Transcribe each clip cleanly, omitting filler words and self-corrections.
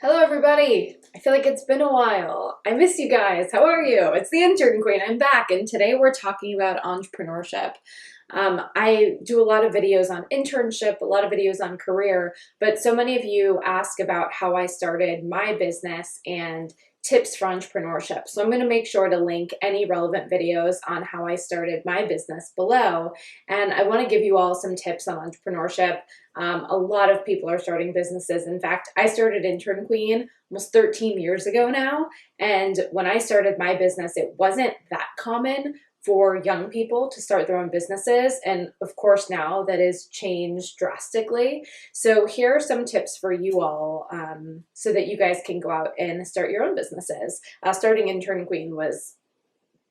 Hello, everybody. I feel like it's been a while. I miss you guys. How are you? It's the Intern Queen. I'm back, and today we're talking about entrepreneurship. I do a lot of videos on internship, a lot of videos on career, but so many of you ask about how I started my business and tips for entrepreneurship. So I'm going to make sure to link any relevant videos on how I started my business below. And I want to give you all some tips on entrepreneurship. A lot of people are starting businesses. In fact, I started Intern Queen almost 13 years ago now. And when I started my business, it wasn't that common for young people to start their own businesses. And of course, now that has changed drastically. So here are some tips for you all so that you guys can go out and start your own businesses. Starting Intern Queen was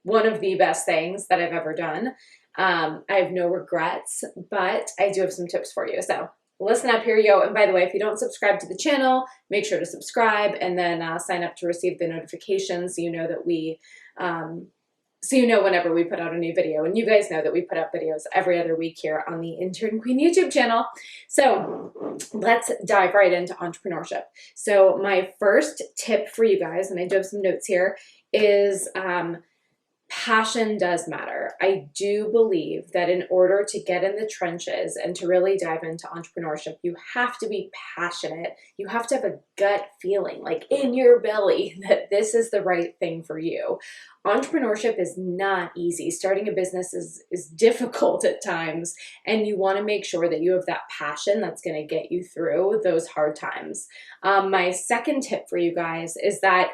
one of the best things that I've ever done. I have no regrets, but I do have some tips for you. So listen up, here you go. And by the way, if you don't subscribe to the channel, make sure to subscribe and then sign up to receive the notifications so you know that whenever we put out a new video. And you guys know that we put out videos every other week here on the Intern Queen YouTube channel. So let's dive right into entrepreneurship. So my first tip for you guys, and I do have some notes here, is passion does matter. I do believe that in order to get in the trenches and to really dive into entrepreneurship, you have to be passionate. You have to have a gut feeling, like in your belly, that this is the right thing for you. Entrepreneurship is not easy. Starting a business is difficult at times, and you want to make sure that you have that passion that's going to get you through those hard times. My second tip for you guys is that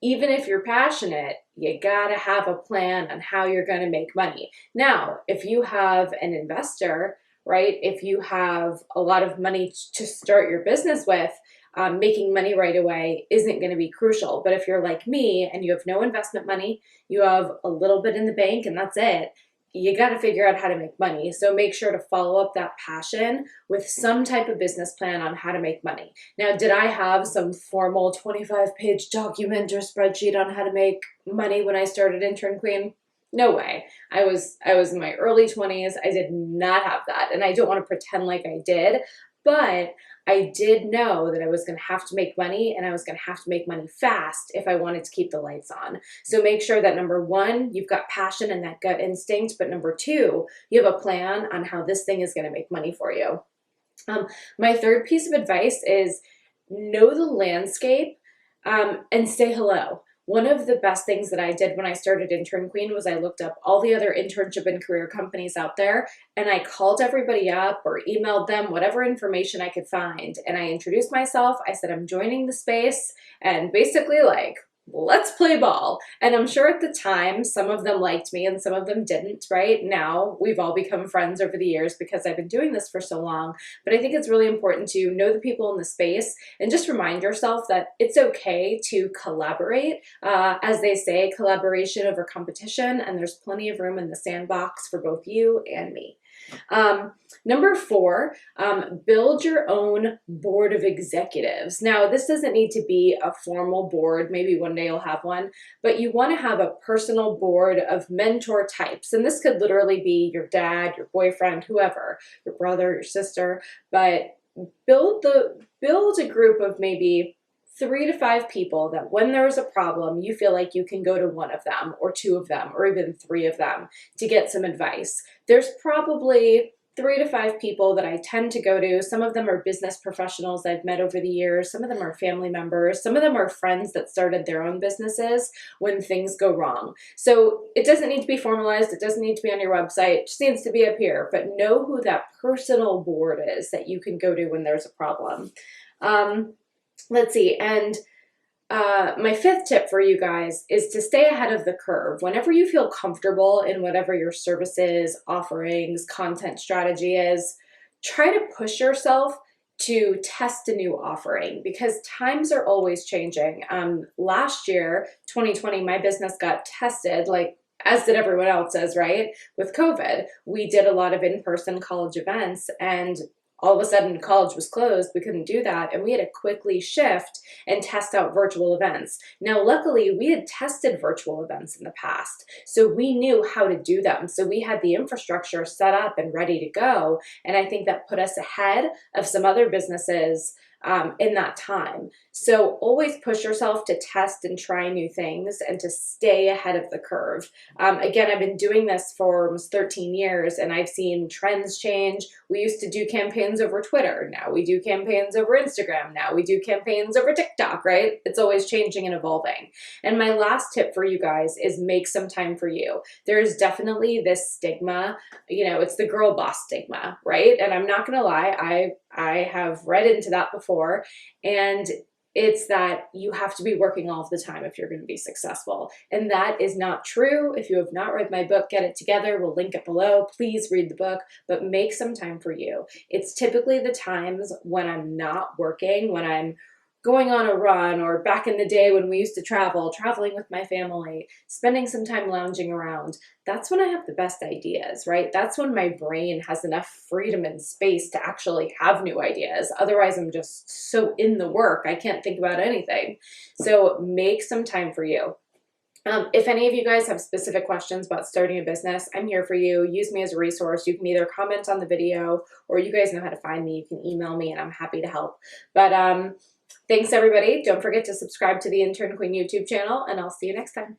even if you're passionate, you gotta have a plan on how you're gonna make money. Now, if you have an investor, right, if you have a lot of money to start your business with, making money right away isn't gonna be crucial. But if you're like me and you have no investment money, you have a little bit in the bank and that's it, you got to figure out how to make money. So make sure to follow up that passion with some type of business plan on how to make money. Now, did I have some formal 25-page document or spreadsheet on how to make money when I started Intern Queen? No way. I was in my early 20s. I did not have that. And I don't want to pretend like I did, but I did know that I was going to have to make money, and I was going to have to make money fast if I wanted to keep the lights on. So make sure that number one, you've got passion and that gut instinct, but number two, you have a plan on how this thing is going to make money for you. My third piece of advice is know the landscape and say hello. One of the best things that I did when I started Intern Queen was I looked up all the other internship and career companies out there, and I called everybody up or emailed them whatever information I could find. And I introduced myself. I said, I'm joining the space, and basically like, let's play ball. And I'm sure at the time, some of them liked me and some of them didn't, right? Now we've all become friends over the years because I've been doing this for so long. But I think it's really important to know the people in the space and just remind yourself that it's okay to collaborate. As they say, collaboration over competition, and there's plenty of room in the sandbox for both you and me. Number four, build your own board of executives. Now, this doesn't need to be a formal board. Maybe one day you'll have one, but you want to have a personal board of mentor types. And this could literally be your dad, your boyfriend, whoever, your brother, your sister, but build a group of maybe 3 to 5 people that when there's a problem, you feel like you can go to one of them or 2 of them or even 3 of them to get some advice. There's probably 3 to 5 people that I tend to go to. Some of them are business professionals I've met over the years. Some of them are family members. Some of them are friends that started their own businesses when things go wrong. So it doesn't need to be formalized. It doesn't need to be on your website. It just needs to be up here. But know who that personal board is that you can go to when there's a problem. Let's see, and my fifth tip for you guys is to stay ahead of the curve. Whenever you feel comfortable in whatever your services, offerings, content strategy is, try to push yourself to test a new offering because times are always changing. Last year, 2020, my business got tested, like as did everyone else's, right? With COVID, we did a lot of in-person college events, and all of a sudden college was closed. We couldn't do that. And we had to quickly shift and test out virtual events. Now, luckily, we had tested virtual events in the past, so we knew how to do them. So we had the infrastructure set up and ready to go. And I think that put us ahead of some other businesses in that time. So always push yourself to test and try new things and to stay ahead of the curve. Again, I've been doing this for almost 13 years and I've seen trends change. We used to do campaigns over Twitter. Now we do campaigns over Instagram. Now we do campaigns over TikTok, right? It's always changing and evolving. And my last tip for you guys is make some time for you. There's definitely this stigma, it's the girl boss stigma, right? And I'm not going to lie, I have read into that before, and it's that you have to be working all of the time if you're going to be successful. And that is not true. If you have not read my book, Get It Together, we'll link it below. Please read the book, but make some time for you. It's typically the times when I'm not working, when I'm going on a run, or back in the day when we used to traveling with my family, spending some time lounging around. That's when I have the best ideas, right? That's when my brain has enough freedom and space to actually have new ideas. Otherwise, I'm just so in the work, I can't think about anything. So make some time for you. If any of you guys have specific questions about starting a business, I'm here for you. Use me as a resource. You can either comment on the video, or you guys know how to find me. You can email me and I'm happy to help. But thanks everybody. Don't forget to subscribe to the Intern Queen YouTube channel, and I'll see you next time.